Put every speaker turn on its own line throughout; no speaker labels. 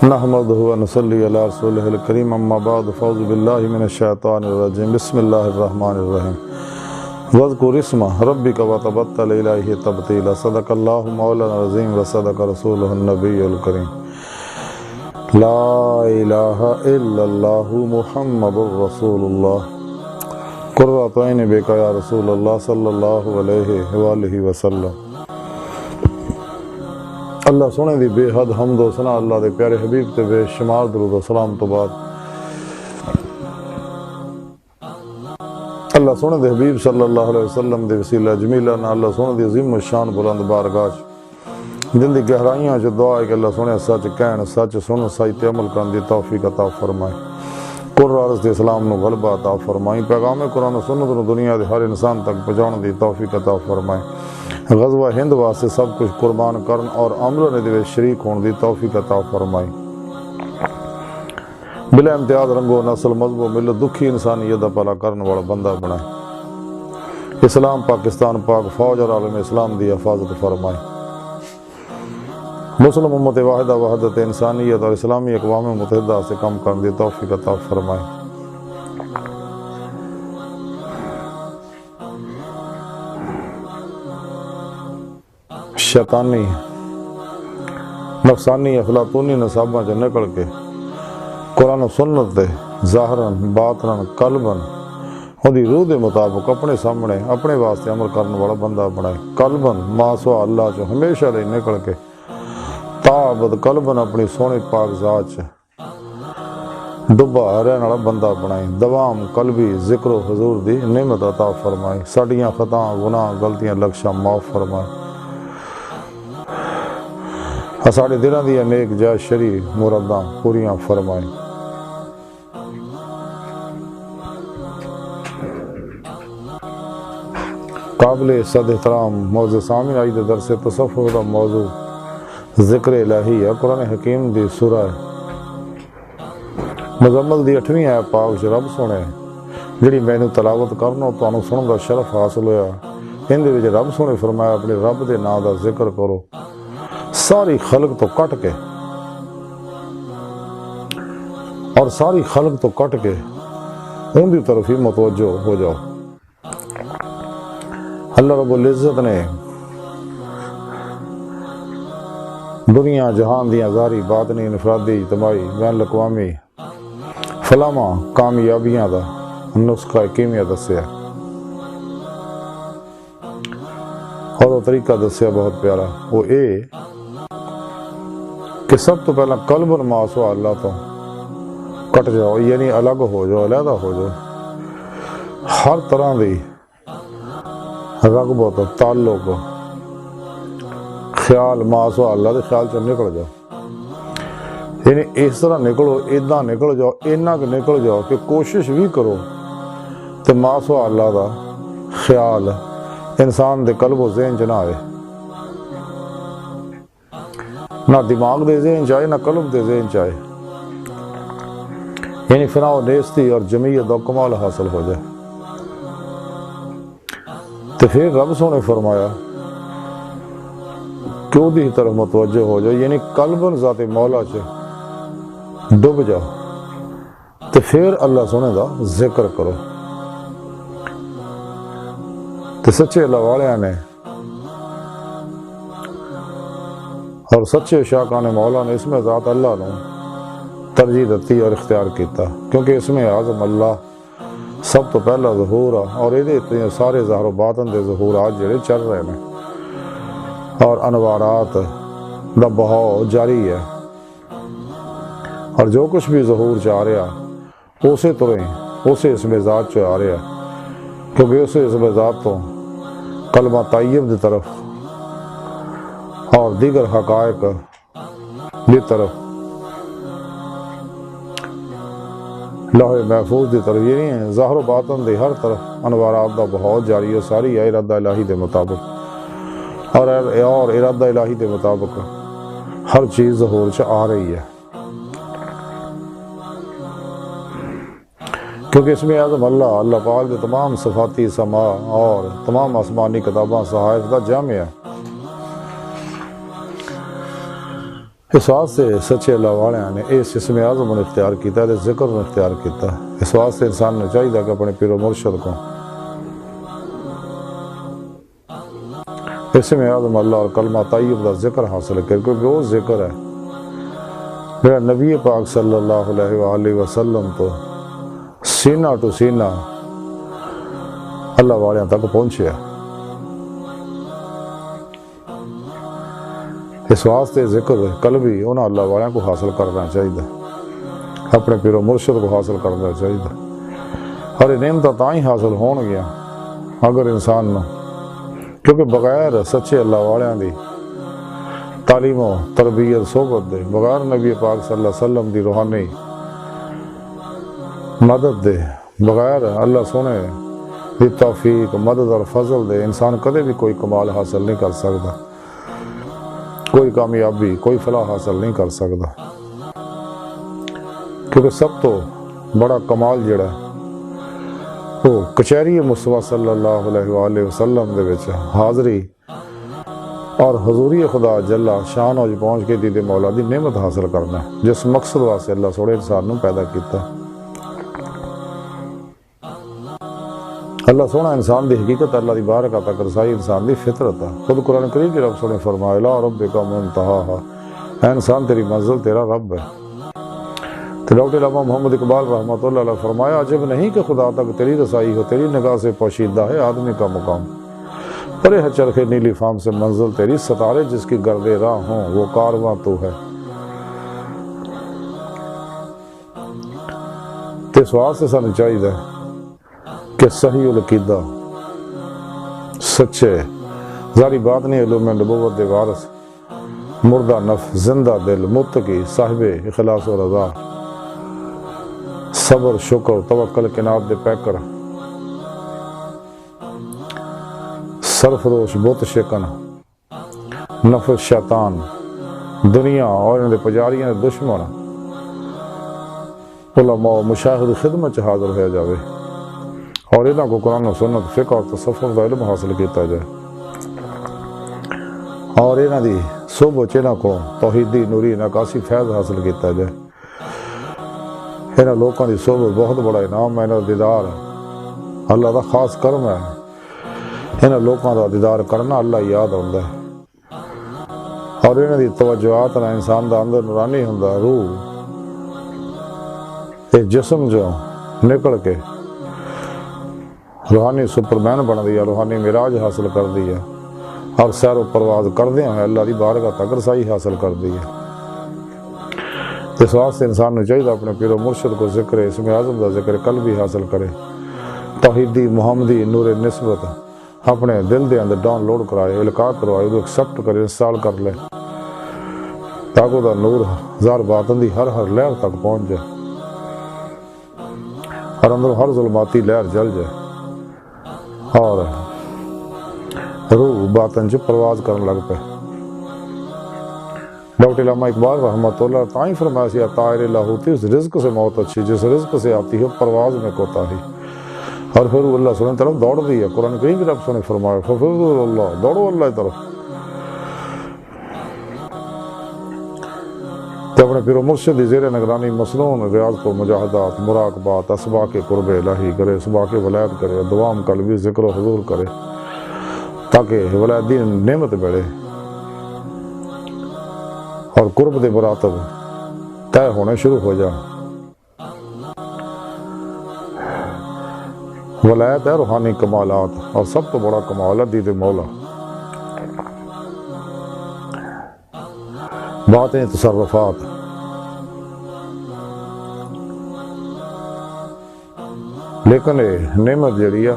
نحمدہ و نصلی علی رسولہ الکریم اما بعد فاعوذ باللہ من الشیطان الرجیم بسم اللہ الرحمن الرحیم واذکر اسم ربک وتبتل الیہ تبتیلا صدق اللہ مولانا العظیم وصدق رسولہ النبی الکریم لا الہ الا اللہ محمد رسول اللہ قرۃ عین بک یا رسول اللہ صلی اللہ علیہ وآلہ وسلم۔ اللہ سونے دی بے حد حمد و ثنا اللہ دے پیارے حبیب تے بے شمار درود و سلام تو بعد اللہ سونے دے حبیب صلی اللہ علیہ وسلم دے وسیلہ جمیلہ نا اللہ سونے دی عظیم و شان بلند بارگاہ دل دی گہرائیاں جو دعا ہے کہ اللہ سونے سچ کہن سچ سن سچ عمل کرن دی توفیق عطا فرمائے، قرآن عرض دے اسلام نو غلبہ عطا فرمائے، پیغام قرآن و سنت نو دنیا دے ہر انسان تک پہنچاؤن دی توفیق عطا فرمائے، غزوہ ہند واسطے سب کچھ قربان کرن اور عمل دے وچ شریک ہون دی توفیق عطا فرمائے، بلا امتیاز رنگو نسل مذہب و ملت دکھی انسانیت دا بھلا کرن والا بندہ بنائے، اسلام پاکستان پاک فوج اور عالم اسلام دی حفاظت فرمائے، مسلم امت واحدہ وحدت انسانیت اور اسلامی اقوام متحدہ سے کم کرن دی توفیق عطا فرمائے۔ شیطانی نفسانی افلاطونی نصاباں چ نکل کے قرآن و سنت دے ظاہراً باطناً قلباً اودی روح دے مطابق اپنے سامنے اپنے واسطے عمل کرنے والا بندہ بنائے، قلباً ما سوا اللہ چ ہمیشہ لئی نکل کے تابد قلباً اپنی سونے پاک ذات چ ڈبا رہن والا بندہ بنائے، دوام قلبی ذکر و حضور دی نعمت عطا فرمائے، ساڈیاں خطاں گناہ غلطیاں لکشاں معاف فرمائے، ساڑے دلوں دی نیک جائز شرعی مراداں پوریاں فرمائے۔ قابل صد احترام موضوع سامنے آئی دے درس تصوف دا موضوع ذکر الہی ہے، قرآن حکیم دی سورہ مزمل دی 8ویں آیت پاک چ رب سونے جڑی مینوں تلاوت کرنا تانوں سنن دا شرف حاصل ہویا، ان دے وچ رب سونے فرمایا اپنے رب دے نام دا ذکر کرو ساری خلق تو کٹ کے اور ساری خلق تو کٹ کے ان دی طرف ہی متوجہ ہو جاؤ۔ اللہ رب العزت نے دنیا جہان دیاں ظاہری باطنی انفرادی اجتماعی بین الاقوامی فلاحاں کامیابیاں دا نسخہ کیمیا دسیا اور وہ طریقہ دسیا بہت پیارا، وہ اے کہ سب تو پہلا قلب ماسوا اللہ تو کٹ جاؤ، یعنی الگ ہو جاؤ، علیحدہ ہو جاؤ، ہر طرح دی رغبت تعلق خیال ماسوا اللہ دے خیال چ نکل جاؤ، یعنی اس طرح نکلو، ایداں نکل جاؤ، اینا کہ نکل جاؤ کہ کوشش بھی کرو تو ماسوا اللہ دا خیال انسان دے قلب و ذہن چ نہ آئے، نہ دماغ دے ذہن چاہے نہ قلب دے ذہن چاہے، یعنی فنا و نیستی اور جمعیت و کمال حاصل ہو جائے۔ تو پھر رب سونے فرمایا کہ وہ دی طرف متوجہ ہو جاؤ، یعنی قلباً ذات مولا چ ڈب جاؤ، تو پھر اللہ سونے دا ذکر کرو۔ تو سچے اللہ والیاں نے اور سچے شاکان مولا نے اس میں ذات اللہ نے ترجیح دیتی اور اختیار کیتا، کیونکہ اس میں اعظم اللہ سب تو پہلا ظہور ہے اور یہ سارے ظاہر و باطن دے ظہورات جڑے چل رہے ہیں اور انوارات دا بہاؤ جاری ہے، اور جو کچھ بھی ظہور چ آ رہا اسے طرح اسے اس میں ذات چ آ رہا، کیونکہ اسے اس میں ذات تو کلمہ طیب دی طرف اور دیگر حقائق دی طرف لوح محفوظ دی طرف، یعنی ظاہر و باطن دی ہر طرف انوارات دا بہت جاری ہے، ساری ارادہ الہی دے مطابق اور ارادہ الہی دے مطابق ہر چیز ظہور چ آ رہی ہے، کیونکہ اس میں اعظم اللہ پاک دے تمام صفاتی سما اور تمام آسمانی کتاباں صحائف دا جامع ہے۔ اس واسطے سچے اللہ والے نے اس اسم اعظم نے اختیار کیتا ہے، ذکر نے اختیار کیتا ہے۔ اس واسطے انسان نے چاہیے کہ اپنے پیر و مرشد کو اسم اعظم اللہ اور کلمہ طیب کا ذکر حاصل کرے، کیونکہ وہ ذکر ہے میرا نبی پاک صلی اللہ علیہ وآلہ وسلم تو سینہ ٹو سینہ اللہ والوں تک پہنچیا۔ اس واسطے ذکر قلبی انہاں اللہ والوں کو حاصل کرنا چاہیے، اپنے پیر و مرشد کو حاصل کرنا چاہیے۔ اور یہ نعمتاں تاں ہی حاصل ہون گیا اگر انسان نو، کیونکہ بغیر سچے اللہ والوں دی تعلیم و تربیت صحبت دے، بغیر نبی پاک صلی اللہ علیہ وسلم دی روحانی مدد دے، بغیر اللہ سونے دی توفیق مدد اور فضل دے، انسان کدے بھی کوئی کمال حاصل نہیں کر سکتا، کوئی کامیابی کوئی فلاح حاصل نہیں کر سکتا۔ کیونکہ سب تو بڑا کمال جڑا وہ کچہری مصطفیٰ صلی اللہ علیہ وآلہ وسلم دے وچ حاضری اور حضوری خدا جل شان وچ پہنچ کے دید مولا دی نعمت حاصل کرنا، جس مقصد واسطے اللہ سونے انسان نو پیدا کیتا۔ اللہ سونا انسان دی حقیقت اللہ دی بارگاہ تک رسائی انسان دی فطرت ہے۔ خود قرآن کریم کی رب سونے فرمایا لا ربک منتہاہا، اے انسان تیری منزل تیرا رب ہے۔ تو ڈاکٹر علامہ محمد اقبال رحمۃ اللہ علیہ فرمایا عجب نہیں کہ خدا تک تیری رسائی ہو، تیری نگاہ سے پوشیدہ ہے آدمی کا مقام، پرے ہے چرخے نیلی فام سے منزل تیری، ستارے جس کی گرد راہ ہوں وہ کارواں تو ہے۔ تو اس واسطے سانو چاہیے کہ صحیح العقیدہ سچے ظاہری بات نہیں علوم نبوت دے وارث مردہ نفس زندہ دل متقی صاحب اخلاص و رضا صبر شکر توکل کنات دے پیکر سرفروش بت شکن نفس شیطان دنیا اور انہاں دے پجاریاں دے دشمن علماء مشاہد خدمت حاضر ہو جاوے اور انہاں کو قرآن و سنت فقہ اور تصوف کا علم حاصل کیتا جائے، اور انہاں دی صحبت انہاں کو توحیدی نوری ناقاسی فیض حاصل کیتا جائے۔ انہاں لوکاں دی صحبت بہت بڑا انعام ہے، انہاں دا دیدار اللہ دا خاص کرم ہے۔ انہاں لوکاں دا دیدار کرنا اللہ یاد ہوندا ہے، اور انہاں دی توجہات نال انسان دا اندر نورانی ہوندا، روح ایک جسم جو نکل کے روحانی سپرمین بن دیا، روحانی معراج حاصل کر دیا، اور سیر و پرواز کردے ہیں اللہ دی بارگاہ تک رسائی حاصل کر دی ہے۔ اس واسطے انسان نے چاہیے اپنے پیر و مرشد کو ذکر اسم اعظم کا ذکر قلبی حاصل کرے، توحیدی محمدی نور نسبت اپنے دل دے اندر ڈاؤن لوڈ کرائے، القاء کروائے، وہ ایکسپٹ کرے، انسٹال کر لے، تاکہ دا نور ظاہر باطن دی ہر لہر تک پہنچ جائے اور اندر ہر ظلماتی لہر جل جائے اور روح باطن چ پرواز کرنے لگ پہ۔ ڈاکٹر علامہ اقبال رحمۃ اللہ تاں ہی فرمایا سی طائر لاہوتی اس رزق سے موت اچھی جس رزق سے آتی ہے پرواز میں کوتاہی، اور پھر اللہ سبحانہ طرف دوڑ دی ہے۔ قرآن کریم کی رب نے فرمایا ففروا اللہ، دوڑو اللہ کی طرف۔ تو اپنے پیر و مرشد دی زیر نگرانی مصنون ریاضت و مجاہدات مراقبات اسباق قرب الہی کرے، اسباق ولایت کرے، دوام قلبی ذکر و حضور کرے، تاکہ ولایت دی نعمت بڑھے اور قرب دے مراتب طے ہونے شروع ہو جائیں۔ ولایت ہے روحانی کمالات، اور سب تو بڑا کمال ہے دید مولا، باتیں تصرفات۔ لیکن یہ نعمت جڑی ہے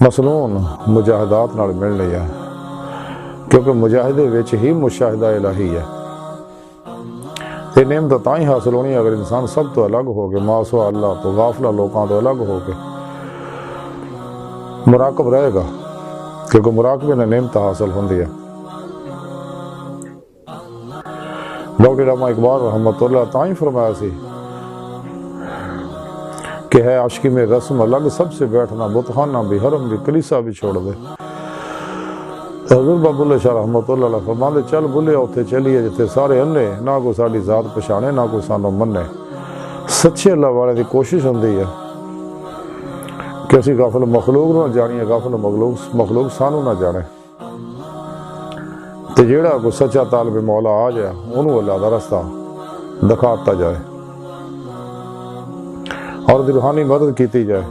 مسنون مجاہدات نال ملنی ہے، کیونکہ مجاہدے وچ ہی مشاہدہ الہی ہے۔ یہ نعمت تاں ہی حاصل ہونی اگر انسان سب تو الگ ہو کے ماسوا اللہ تو غافلہ لوکاں تو الگ ہو کے مراقب رہے گا، کیونکہ مراقبے نے نعمت حاصل ہوندی ہے۔ ڈاکٹر علامہ اقبال رحمۃ اللہ تاں ہی فرمایا سی کہ ہے عاشقی میں رسم الگ سب سے بیٹھنا، بتخانہ بھی حرم بھی کلیسا بھی چھوڑ دے۔ حضور بابو اللہ شاہ رحمۃ اللہ علیہ فرماندے چل بھلے اتنے چلیے جتنے سارے انے نہ کوئی ساری ذات پچھانے نہ کوئی سانو منے. سچے اللہ والے کی کوشش ہوندی ہے کہ اسی غافل مخلوق نہ جانیے غافل مخلوق سانو نہ جانے. تے جیڑا کوئی سچا طالب مولا آ جائے انہوں اللہ دا رستہ دکھاتا جائے اور روحانی مدد کیتی جائے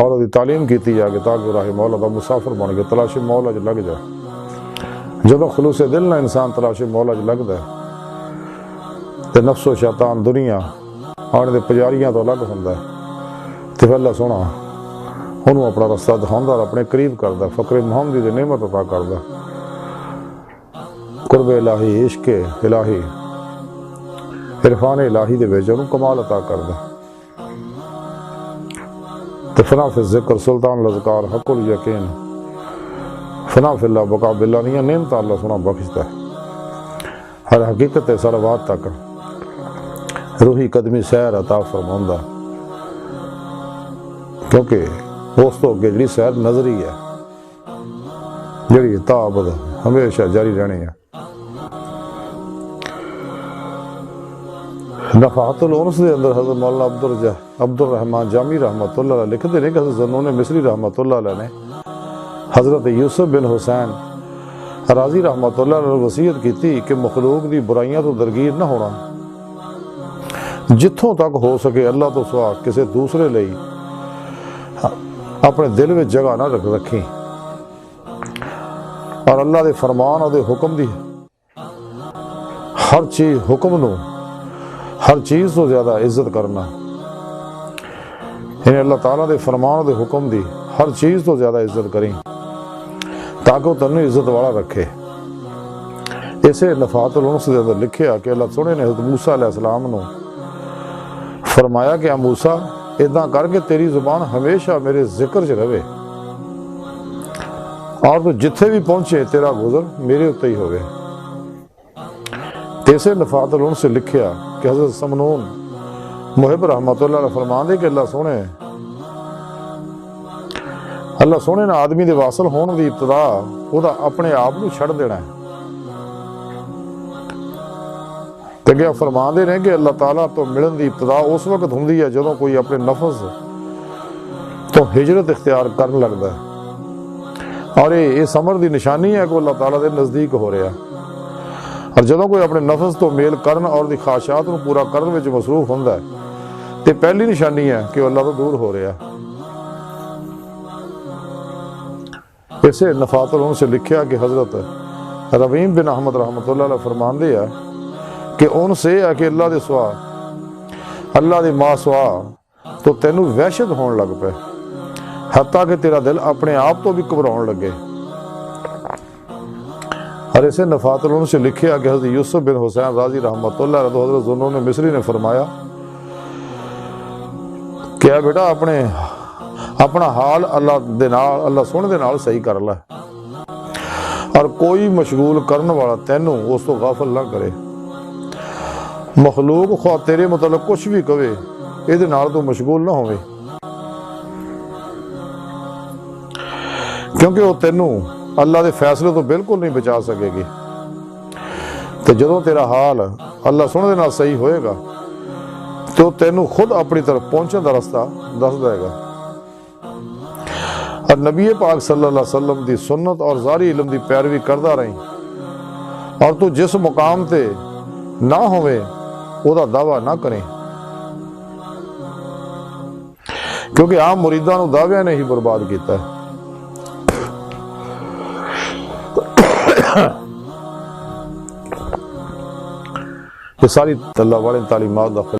اور دی تعلیم کیتی جائے تاکہ راہ مولا دا مسافر بن کے تلاش مولا جو لگ جائے. جدو خلوص دل نہ انسان تلاش مولا جو لگتا ہے تے نفس و شیطان دنیا آنے دے پجاریاں تو الگ ہوندہ ہے تے پھر اللہ سونا انہوں اپنا رستہ دکھاؤندا اور اپنے قریب کردا فقر محمدی دی نعمت عطا کردا قرب الہی عشق الہی عرفان الہی دے وچ انہوں کمال عطا کردا. تو فنا فی الذکر سلطان الاذکار حق الیقین فنا فی اللہ بقا باللہ نہیں نعمت اللہ سونا بخشتا ہے. ہر حقیقت صلوات تک روحی قدمی سیر عطا فرماؤندا کیونکہ اس تو اگے جڑی سیر نظری ہے جڑی تابد ہمیشہ جاری رہنی ہے. نفحات الانس دے اندر حضرت مولانا عبد الرحمن جامی رحمۃ اللہ علیہ لکھتے ہیں کہ حضرت ذنون مصری رحمۃ اللہ علیہ نے حضرت یوسف بن حسین راضی رحمۃ اللہ علیہ وصیت کی تھی کہ مخلوق دی برائیاں تو درگیر نہ ہونا جتھوں تک ہو سکے اللہ تو سوا کسی دوسرے لئی اپنے دل میں جگہ نہ رکھیں اور اللہ دے فرمان اور دے حکم دی ہر چیز حکم نو ہر چیز تو زیادہ عزت کرنا یعنی اللہ تعالیٰ دے فرمان اور دے حکم دی ہر چیز تو زیادہ عزت کریں تاکہ وہ تنو عزت والا رکھے. اسے نفحات الانس دے اندر لکھیا کہ اللہ سونے نے حضرت موسیٰ علیہ السلام نو فرمایا کہ موسیٰ ادھا کر کے تیری زبان ہمیشہ میرے ذکر چ رہے اور تو جتھے بھی پہنچے تیرا گزر میرے اتنے ہی ہوئے. تیسے نفحات الانس سے لکھیا کہ حضرت سمنون محب رحمۃ اللہ علیہ فرمان دے کہ اللہ سونے نے آدمی دے واصل ہون دی ابتدا وہ دا اپنے آپ نو چھڑ دینا ہے. تے کہ فرمان دے رہے کہ اللہ تعالیٰ تو ملن دی ابتدا اس وقت ہوندی ہے جدوں کوئی اپنے نفس تو ہجرت اختیار کرن لگتا ہے اور یہ سمر دی نشانی ہے کہ اللہ تعالیٰ دے نزدیک ہو رہا ہے. اور جدوں کوئی اپنے نفس تو میل کرن اور دی خواہشات کو پورا کرن وچ مصروف ہوندا ہے تے پہلی نشانی ہے کہ اللہ تو دور ہو رہا ہے. اسے نفحات الانس سے لکھیا کہ حضرت رویم بن احمد رحمۃ اللہ علیہ فرمان دے ہے کہ ان سے ہے کہ اللہ دے سوا اللہ دی ماں سوا تو تینوں وحشت ہون لگ پے حتیٰ کہ تیرا دل اپنے آپ تو بھی گھبراؤن لگے. اور اسے نفحات الانس سے لکھیا کہ حضرت یوسف بن حسین راضی رحمۃ اللہ علیہ حضرت ذنون مصری نے فرمایا کہ اے بیٹا اپنا حال اللہ سونے دے نال صحیح کر لے اور کوئی مشغول کرن والا تینوں اس تو غافل نہ کرے. مخلوق خواہ تیرے متعلق کچھ بھی کہے یہ نال تو مشغول نہ ہوئے کیونکہ وہ تینوں اللہ دے فیصلے تو بالکل نہیں بچا سکے گی. تو جدوں تیرا حال اللہ سونے دے نال صحیح ہوئے گا تو تینوں خود اپنی طرف پہنچنے کا رستہ دس دے گا. اور نبی پاک صلی اللہ علیہ وسلم دی سنت اور ظاہری علم دی پیروی کردہ رہیں اور تو جس مقام تے نہ ہوئے وہ دا دعویٰ نہ کریں کیونکہ عام مریداں نو دعویاں نے ہی برباد کیتا ہے. یہ ساری اللہ والے تعلیمات داخل